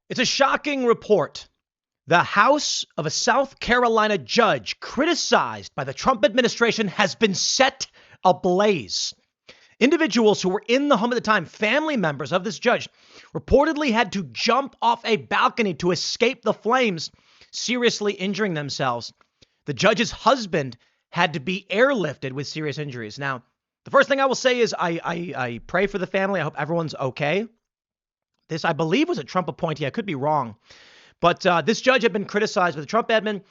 It's a shocking report. The house of a South Carolina judge criticized by the Trump administration has been set ablaze. Individuals who were in the home at the time, family members of this judge, reportedly had to jump off a balcony to escape the flames, seriously injuring themselves. The judge's husband had to be airlifted with serious injuries. Now, the first thing I will say is I pray for the family. I hope everyone's okay. This, I believe, was a Trump appointee. I could be wrong. But this judge had been criticized by the Trump admin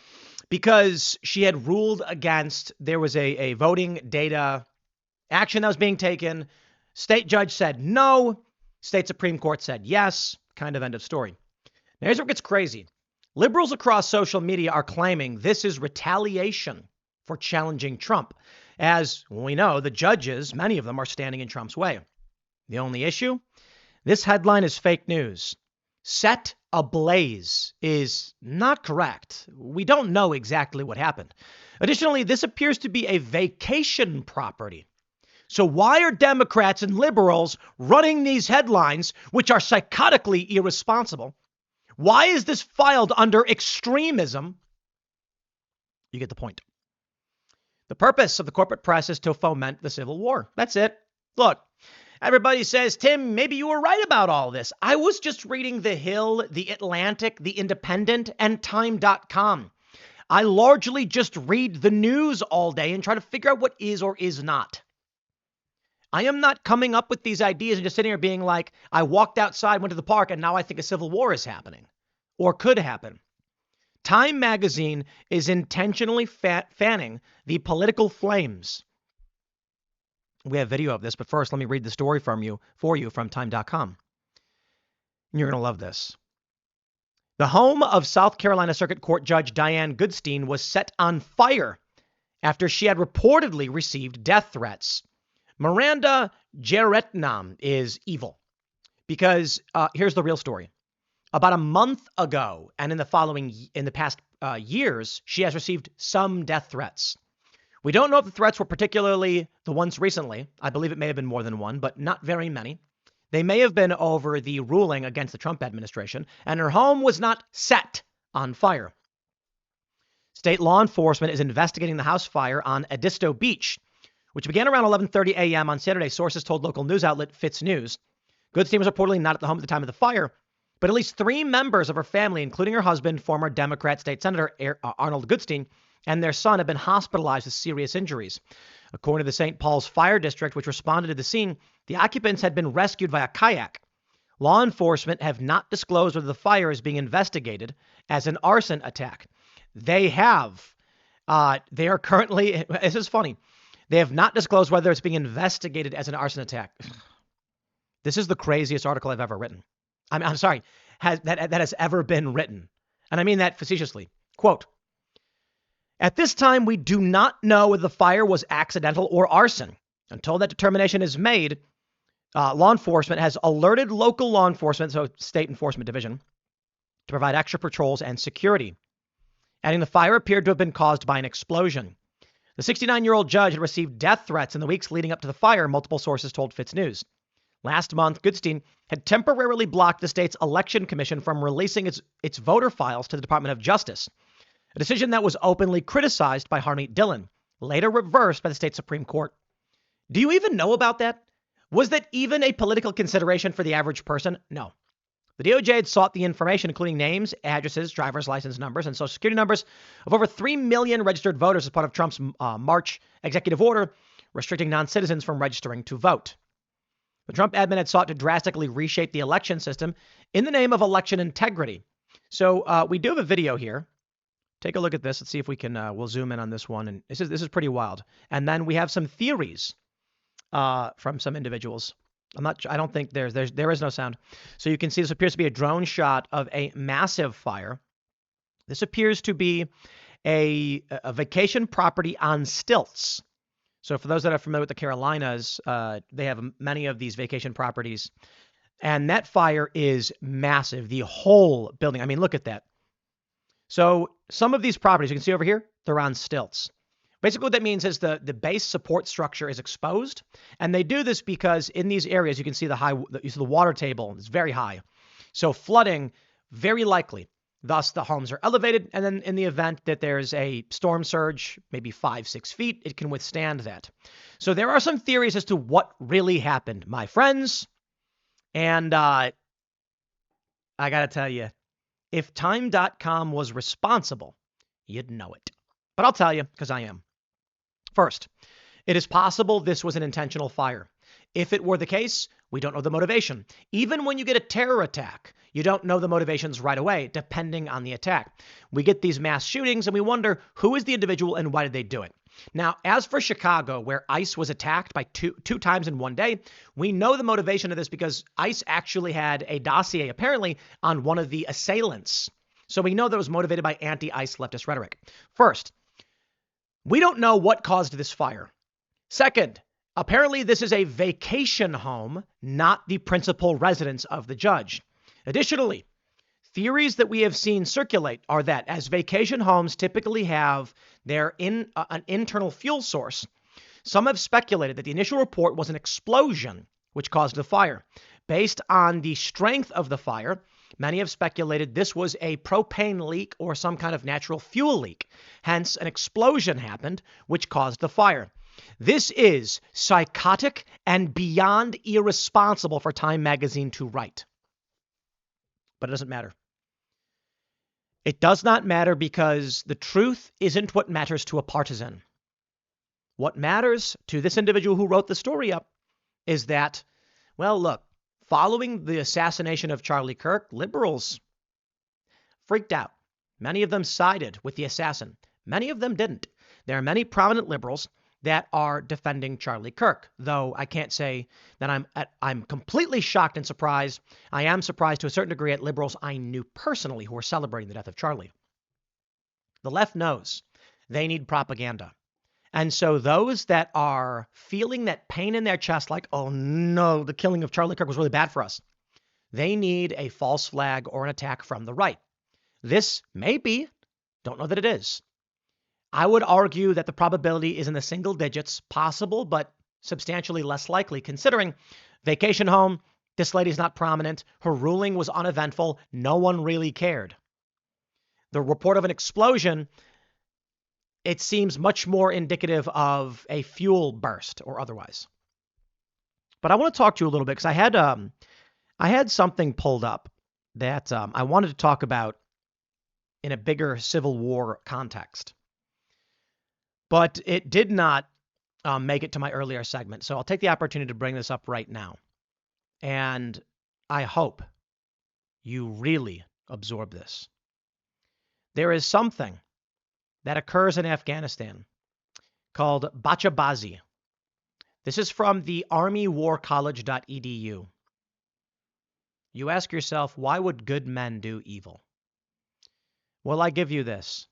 because she had ruled against, there was a voting data action that was being taken. State judge said no. State Supreme Court said yes. Kind of end of story. Now, here's where it gets crazy. Liberals across social media are claiming this is retaliation for challenging Trump. As we know, the judges, many of them, are standing in Trump's way. The only issue? This headline is fake news. Set ablaze is not correct. We don't know exactly what happened. Additionally, this appears to be a vacation property. So why are Democrats and liberals running these headlines, which are psychotically irresponsible? Why is this filed under extremism? You get the point. The purpose of the corporate press is to foment the civil war. That's it. Look, everybody says, Tim, maybe you were right about all this. I was just reading The Hill, The Atlantic, The Independent, and Time.com. I largely just read the news all day and try to figure out what is or is not. I am not coming up with these ideas and just sitting here being like, I walked outside, went to the park, and now I think a civil war is happening or could happen. Time magazine is intentionally fanning the political flames. We have video of this, but first let me read the story for you from Time.com. And you're going to love this. The home of South Carolina Circuit Court Judge Diane Goodstein was set on fire after she had reportedly received death threats. Miranda Jeretnam is evil because here's the real story. About a month ago and in the past years, she has received some death threats. We don't know if the threats were particularly the ones recently. I believe it may have been more than one, but not very many. They may have been over the ruling against the Trump administration, and her home was not set on fire. State law enforcement is investigating the house fire on Edisto Beach, which began around 11:30 a.m. on Saturday, sources told local news outlet Fitz News. Goodstein was reportedly not at the home at the time of the fire, but at least 3 members of her family, including her husband, former Democrat State Senator Arnold Goodstein, and their son have been hospitalized with serious injuries. According to the St. Paul's Fire District, which responded to the scene, the occupants had been rescued via kayak. Law enforcement have not disclosed whether the fire is being investigated as an arson attack. They are currently, this is funny, they have not disclosed whether it's being investigated as an arson attack. This is the craziest article I've ever written. I'm sorry, that has ever been written. And I mean that facetiously. Quote, at this time, we do not know whether the fire was accidental or arson. Until that determination is made, law enforcement has alerted local law enforcement, so State Enforcement Division, to provide extra patrols and security. Adding the fire appeared to have been caused by an explosion. The 69-year-old judge had received death threats in the weeks leading up to the fire, multiple sources told Fitz News. Last month, Goodstein had temporarily blocked the state's election commission from releasing its voter files to the Department of Justice, a decision that was openly criticized by Harmeet Dillon, later reversed by the state Supreme Court. Do you even know about that? Was that even a political consideration for the average person? No. The DOJ had sought the information, including names, addresses, driver's license numbers, and social security numbers of over 3 million registered voters as part of Trump's March executive order restricting non-citizens from registering to vote. The Trump admin had sought to drastically reshape the election system in the name of election integrity. So we do have a video here. Take a look at this. Let's see if we can, we'll zoom in on this one. And this is pretty wild. And then we have some theories from some individuals. I don't think there is no sound. So you can see this appears to be a drone shot of a massive fire. This appears to be a vacation property on stilts. So for those that are familiar with the Carolinas, they have many of these vacation properties. And that fire is massive. The whole building. I mean, look at that. So some of these properties, you can see over here, they're on stilts. Basically what that means is the base support structure is exposed. And they do this because in these areas, you can see the water table is very high. So flooding Very likely. Thus, the homes are elevated, and then in the event that there's a storm surge, maybe 5-6 feet, it can withstand that. So there are some theories as to what really happened, my friends. And I got to tell you, if Time.com was responsible, you'd know it. But I'll tell you, because I am. First, it is possible this was an intentional fire. If it were the case, we don't know the motivation. Even when you get a terror attack, you don't know the motivations right away, depending on the attack. We get these mass shootings and we wonder who is the individual and why did they do it. Now, as for Chicago, where ICE was attacked by two times in one day, we know the motivation of this because ICE actually had a dossier, apparently, on one of the assailants. So we know that it was motivated by anti-ICE leftist rhetoric. First, we don't know what caused this fire. Second, apparently this is a vacation home, not the principal residence of the judge. Additionally, theories that we have seen circulate are that as vacation homes typically have an internal fuel source, some have speculated that the initial report was an explosion which caused the fire. Based on the strength of the fire, many have speculated this was a propane leak or some kind of natural fuel leak. Hence, an explosion happened which caused the fire. This is psychotic and beyond irresponsible for Time magazine to write. But it doesn't matter. It does not matter because the truth isn't what matters to a partisan. What matters to this individual who wrote the story up is that, well, look, following the assassination of Charlie Kirk, liberals freaked out. Many of them sided with the assassin. Many of them didn't. There are many prominent liberals that are defending Charlie Kirk, though I can't say that I'm completely shocked and surprised. I am surprised to a certain degree at liberals I knew personally who are celebrating the death of Charlie. The left knows they need propaganda. And so those that are feeling that pain in their chest, like, oh no, the killing of Charlie Kirk was really bad for us, they need a false flag or an attack from the right. This may be, don't know that it is. I would argue that the probability is in the single digits, possible, but substantially less likely, considering vacation home, this lady's not prominent, her ruling was uneventful, no one really cared. The report of an explosion, it seems much more indicative of a fuel burst or otherwise. But I want to talk to you a little bit because I had something pulled up that I wanted to talk about in a bigger Civil War context. But it did not make it to my earlier segment. So I'll take the opportunity to bring this up right now. And I hope you really absorb this. There is something that occurs in Afghanistan called bachabazi. This is from the armywarcollege.edu. You ask yourself, why would good men do evil? Well, I give you this.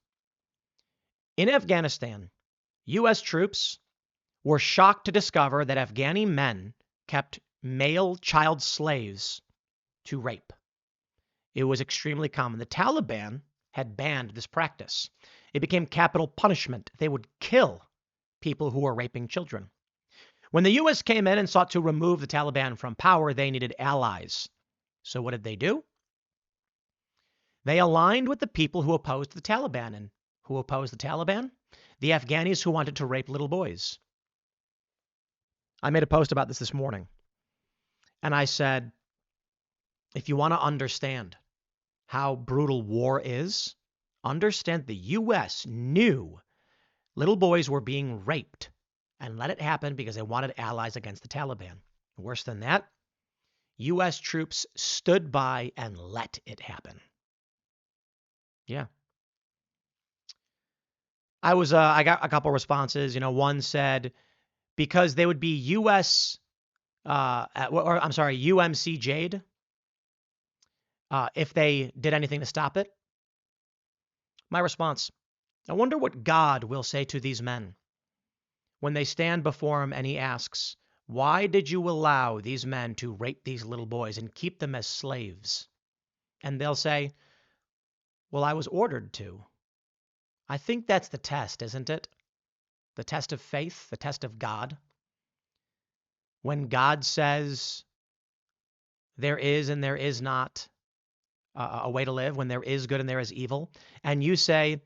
In Afghanistan, U.S. troops were shocked to discover that Afghani men kept male child slaves to rape. It was extremely common. The Taliban had banned this practice. It became capital punishment. They would kill people who were raping children. When the U.S. came in and sought to remove the Taliban from power, they needed allies. So what did they do? They aligned with the people who opposed the Taliban. And who opposed the Taliban? The Afghanis who wanted to rape little boys. I made a post about this morning. And I said, if you want to understand how brutal war is, understand the U.S. knew little boys were being raped and let it happen because they wanted allies against the Taliban. Worse than that, U.S. troops stood by and let it happen. Yeah. I got a couple responses. One said because they would be UMCJ'd if they did anything to stop it. My response, I wonder what God will say to these men when they stand before him and he asks, why did you allow these men to rape these little boys and keep them as slaves? And they'll say, well, I was ordered to. I think that's the test, isn't it? The test of faith, the test of God. When God says there is and there is not, a way to live, when there is good and there is evil, and you say,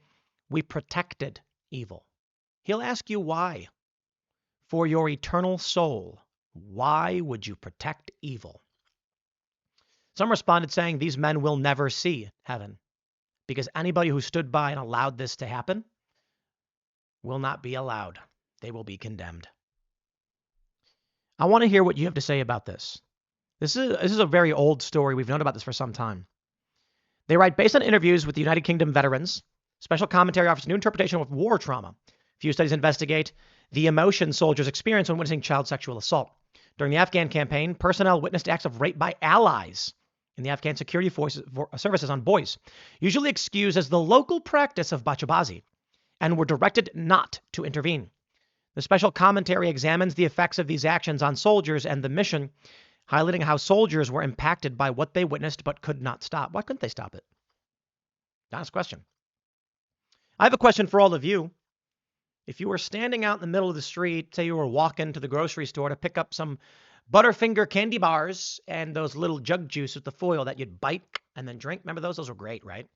we protected evil, he'll ask you why. For your eternal soul, why would you protect evil? Some responded saying these men will never see heaven because anybody who stood by and allowed this to happen will not be allowed. They will be condemned. I want to hear what you have to say about this. This is a very old story. We've known about this for some time. They write, based on interviews with the United Kingdom veterans, special commentary offers new interpretation of war trauma. Few studies investigate the emotion soldiers experience when witnessing child sexual assault. During the Afghan campaign, personnel witnessed acts of rape by allies in the Afghan security services on boys, usually excused as the local practice of bachabazi, and were directed not to intervene. The special commentary examines the effects of these actions on soldiers and the mission, highlighting how soldiers were impacted by what they witnessed but could not stop. Why couldn't they stop it? Honest question. I have a question for all of you. If you were standing out in the middle of the street, say you were walking to the grocery store to pick up some Butterfinger candy bars and those little jug juice with the foil that you'd bite and then drink. Remember those? Those were great, right?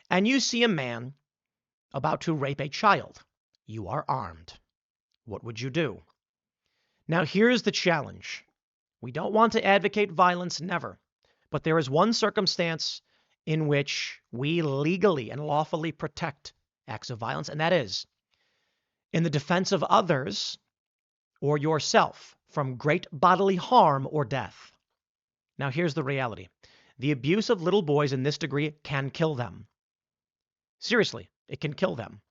And you see a man about to rape a child. You are armed. What would you do? Now, here's the challenge. We don't want to advocate violence, never. But there is one circumstance in which we legally and lawfully protect acts of violence, and that is in the defense of others or yourself from great bodily harm or death. Now, here's the reality. The abuse of little boys in this degree can kill them. Seriously, it can kill them.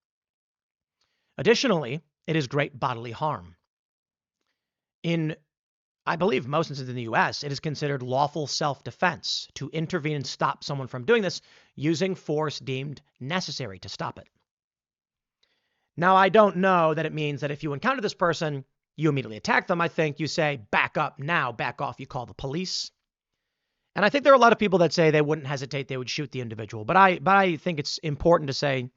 Additionally, it is great bodily harm. In, I believe, most instances in the U.S., it is considered lawful self-defense to intervene and stop someone from doing this using force deemed necessary to stop it. Now, I don't know that it means that if you encounter this person, you immediately attack them. I think you say, back up now, back off, you call the police. And I think there are a lot of people that say they wouldn't hesitate, they would shoot the individual. But I think it's important to say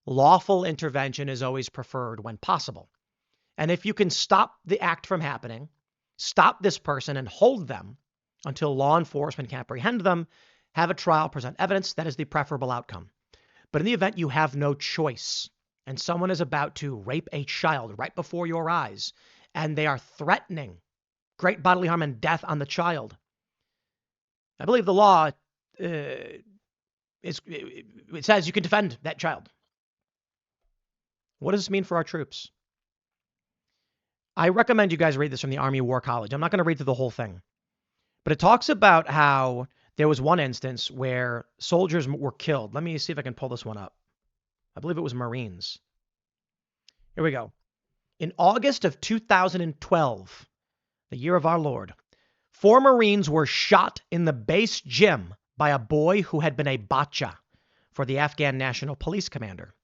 lawful intervention is always preferred when possible. And if you can stop the act from happening, stop this person and hold them until law enforcement can apprehend them, have a trial, present evidence, that is the preferable outcome. But in the event you have no choice and someone is about to rape a child right before your eyes and they are threatening great bodily harm and death on the child, I believe the law it says you can defend that child. What does this mean for our troops? I recommend you guys read this from the Army War College. I'm not going to read through the whole thing, but it talks about how there was one instance where soldiers were killed. Let me see if I can pull this one up. I believe it was Marines. Here we go. In August of 2012, the year of our Lord, 4 Marines were shot in the base gym by a boy who had been a bacha for the Afghan National Police commander.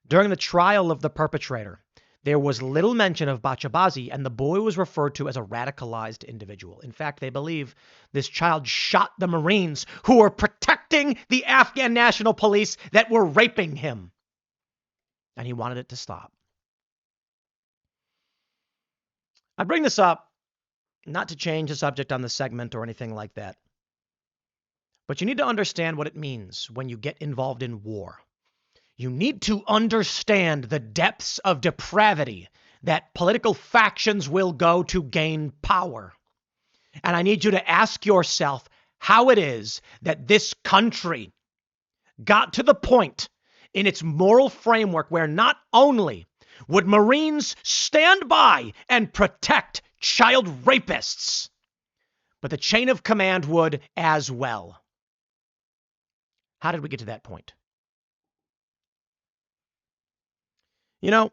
During the trial of the perpetrator, there was little mention of bachabazi, and the boy was referred to as a radicalized individual. In fact, they believe this child shot the Marines who were protecting the Afghan National Police that were raping him. And he wanted it to stop. I bring this up not to change the subject on the segment or anything like that, but you need to understand what it means when you get involved in war. You need to understand the depths of depravity that political factions will go to gain power. And I need you to ask yourself how it is that this country got to the point in its moral framework where not only would Marines stand by and protect child rapists, but the chain of command would as well. How did we get to that point? You know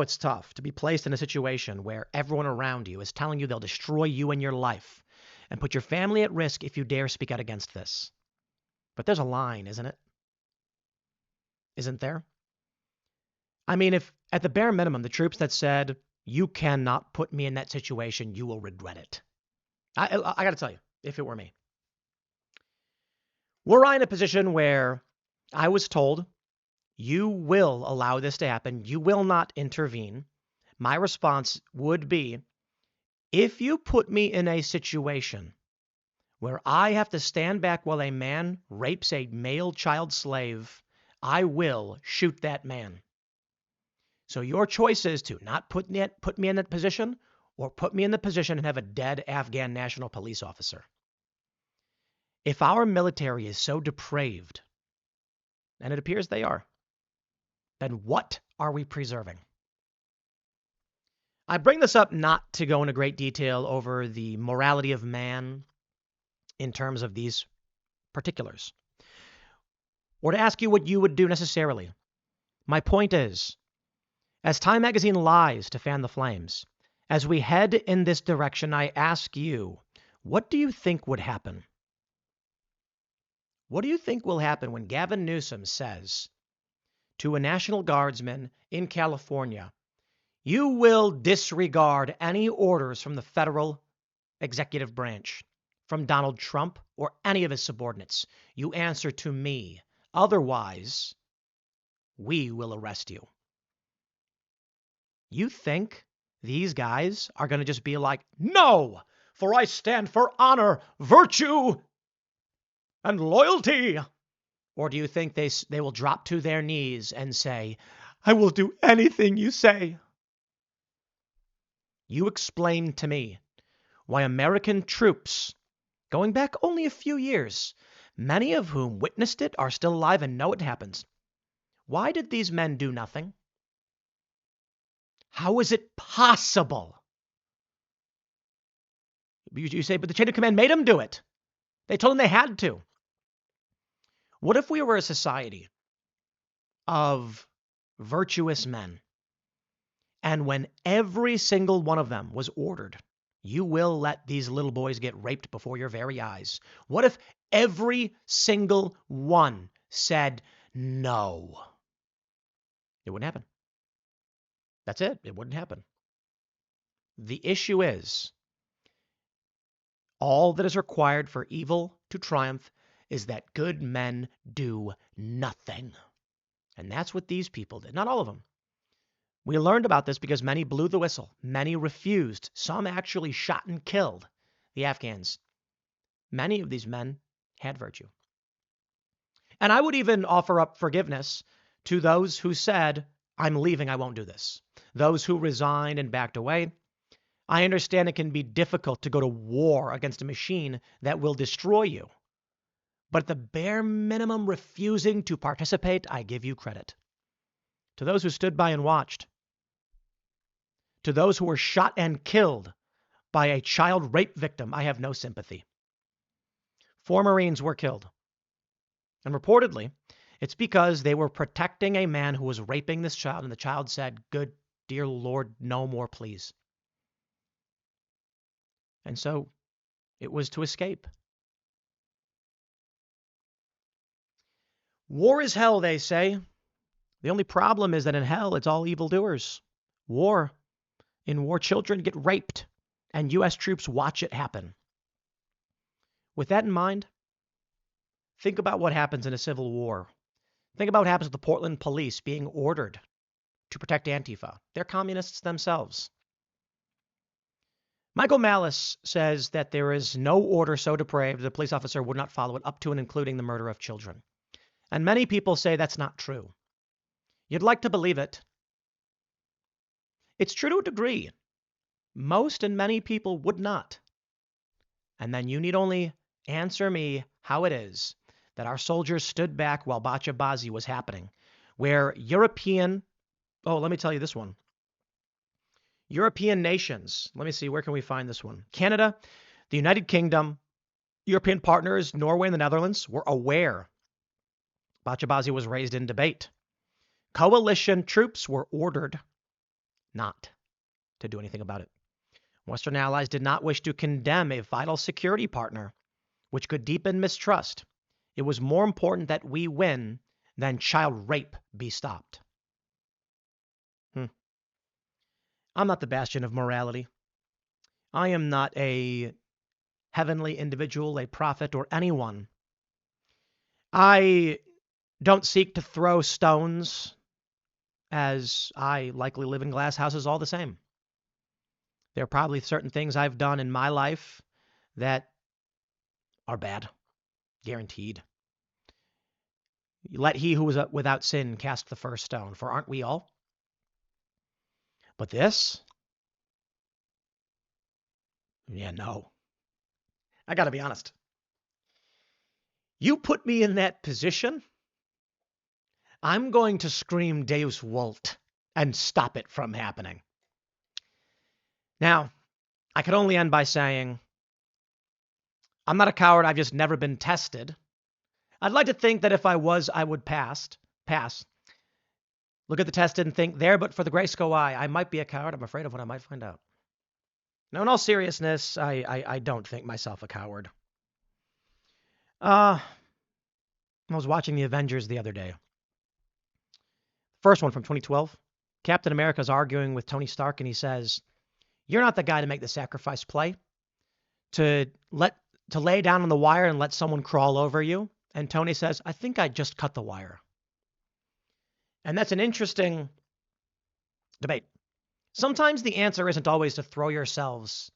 it's tough to be placed in a situation where everyone around you is telling you they'll destroy you and your life and put your family at risk if you dare speak out against this. But there's a line, isn't it? Isn't there? I mean, if at the bare minimum, the troops that said, you cannot put me in that situation, you will regret it. I got to tell you, if it were me. Were I in a position where I was told, you will allow this to happen, you will not intervene, my response would be, if you put me in a situation where I have to stand back while a man rapes a male child slave, I will shoot that man. So your choice is to not put me in that position or put me in the position and have a dead Afghan national police officer. If our military is so depraved, and it appears they are, then what are we preserving? I bring this up not to go into great detail over the morality of man in terms of these particulars, or to ask you what you would do necessarily. My point is, as Time Magazine lies to fan the flames, as we head in this direction, I ask you, what do you think would happen? What do you think will happen when Gavin Newsom says to a National Guardsman in California, you will disregard any orders from the federal executive branch, from Donald Trump or any of his subordinates. You answer to me. Otherwise, we will arrest you. You think these guys are going to just be like, no, for I stand for honor, virtue, and loyalty? Or do you think they will drop to their knees and say, I will do anything you say? You explain to me why American troops, going back only a few years, many of whom witnessed it, are still alive and know it happens. Why did these men do nothing? How is it possible? You say, but the chain of command made them do it. They told them they had to. What if we were a society of virtuous men, and when every single one of them was ordered, you will let these little boys get raped before your very eyes? What if every single one said no? It wouldn't happen. That's it. It wouldn't happen. The issue is, all that is required for evil to triumph is that good men do nothing. And that's what these people did. Not all of them. We learned about this because many blew the whistle. Many refused. Some actually shot and killed the Afghans. Many of these men had virtue. And I would even offer up forgiveness to those who said, I'm leaving, I won't do this. Those who resigned and backed away. I understand it can be difficult to go to war against a machine that will destroy you. But at the bare minimum, refusing to participate, I give you credit. To those who stood by and watched, to those who were shot and killed by a child rape victim, I have no sympathy. 4 Marines were killed. And reportedly, it's because they were protecting a man who was raping this child, and the child said, good, dear Lord, no more, please. And so it was to escape. War is hell, they say. The only problem is that in hell, it's all evildoers. In war, children get raped, and U.S. troops watch it happen. With that in mind, think about what happens in a civil war. Think about what happens with the Portland police being ordered to protect Antifa. They're communists themselves. Michael Malice says that there is no order so depraved that a police officer would not follow it, up to and including the murder of children. And many people say that's not true. You'd like to believe it. It's true to a degree. Most and many people would not. And then you need only answer me how it is that our soldiers stood back while Bachabazi was happening, where let me tell you this one. European nations, let me see, where can we find this one? Canada, the United Kingdom, European partners, Norway and the Netherlands were aware Bachabazi was raised in debate. Coalition troops were ordered not to do anything about it. Western allies did not wish to condemn a vital security partner, which could deepen mistrust. It was more important that we win than child rape be stopped. I'm not the bastion of morality. I am not a heavenly individual, a prophet, or anyone. I don't seek to throw stones, as I likely live in glass houses all the same. There are probably certain things I've done in my life that are bad. Guaranteed. Let he who is without sin cast the first stone, for aren't we all? But this? Yeah, no. I got to be honest. You put me in that position, I'm going to scream Deus Vult and stop it from happening. Now, I could only end by saying, I'm not a coward. I've just never been tested. I'd like to think that if I was, I would pass. Look at the test and think, there, but for the grace go I might be a coward. I'm afraid of what I might find out. Now, in all seriousness, I don't think myself a coward. I was watching the Avengers the other day. First one from 2012. Captain America's arguing with Tony Stark, and he says, "You're not the guy to make the sacrifice play. To lay down on the wire and let someone crawl over you." And Tony says, "I think I just cut the wire." And that's an interesting debate. Sometimes the answer isn't always to throw yourselves,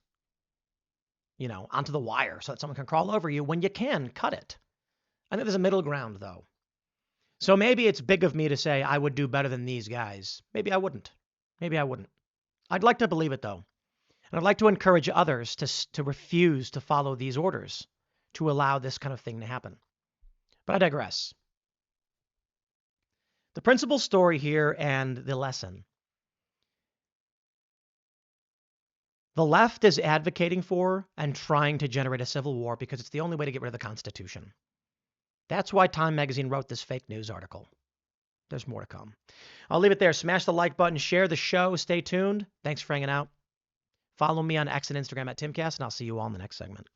onto the wire so that someone can crawl over you when you can cut it. I think there's a middle ground, though. So maybe it's big of me to say I would do better than these guys. Maybe I wouldn't. I'd like to believe it, though. And I'd like to encourage others to refuse to follow these orders, to allow this kind of thing to happen. But I digress. The principal story here and the lesson. The left is advocating for and trying to generate a civil war because it's the only way to get rid of the Constitution. That's why Time Magazine wrote this fake news article. There's more to come. I'll leave it there. Smash the like button, share the show, stay tuned. Thanks for hanging out. Follow me on X and Instagram at Timcast, and I'll see you all in the next segment.